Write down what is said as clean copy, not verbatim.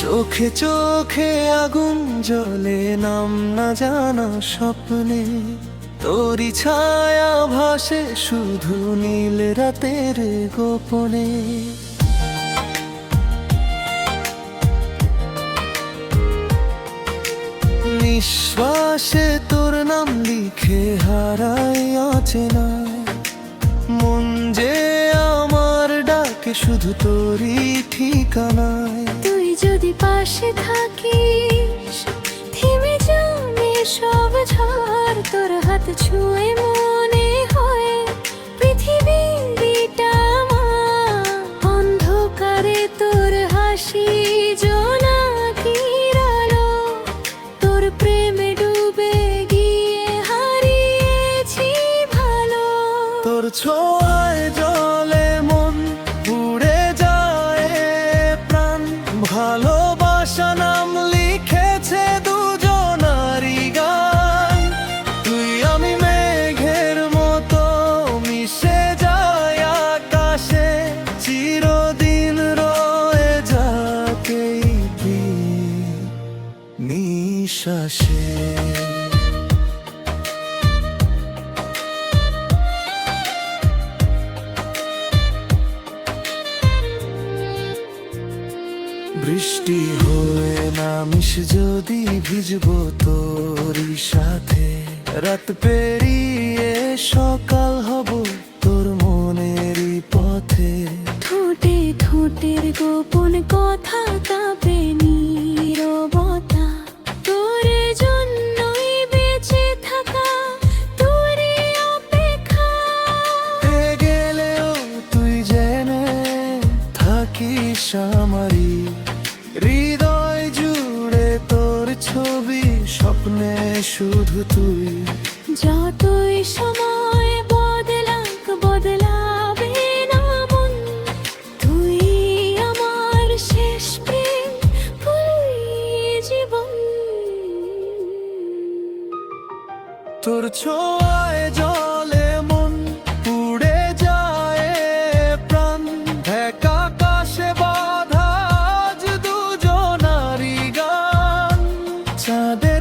চোখে চোখে আগুন জ্বলে নাম না জানা স্বপ্নে, তোরই ছায়া ভাসে শুধু নীল রাতের গোপনে। নিঃশ্বাসে তোর নাম লিখে হারাই অচেনায়, মন যে আমার ডাকে শুধু তোরই ঠিকানায়। তুই যদি পাশে থাকিস থেমে যাবে সব ঝড়, তোর হাত ছুঁয়ে মনে হয় পৃথিবীটা আমার। অন্ধকারে তোর হাসি জোনাকির আলো, তোর প্রেমে ডুবে গিয়ে হারিয়েছি ভালো। তোর ছোঁয়ায় জলে মন উড়ে যায় প্রাণ, ভালোবাসা নাম লিখেছে দুজনারই গান। তুই আমি মেঘের মতো মিশে যায় আকাশে, চিরদিন রয়ে যাকে নিঃশ্বাসে। বৃষ্টি হয়ে নামিস যদি ভিজবো তোরই সাথে, রাত পেরিয়ে সকাল হব তোর মনেরই পথে। ঠোঁটে ঠোঁটের গোপন কথা কাঁপে নীরবতা, তোর জন্যই বেঁচে থাকা, তোরই অপেক্ষা। গেলেও তুই জেনে থাকিস আমারই হৃদয় জুড়ে তোর ছবি, স্বপ্নে শুধু তুই। যতই সময় বদলাক বদলাবে না মন, তুই আমার শেষ প্রেম, তুই জীবন। তোর ছোঁয়ায় জলে মন উড়ে যায় প্রাণ, এক আকাশে বাঁধা আজ দুজনারই গান। চাঁদে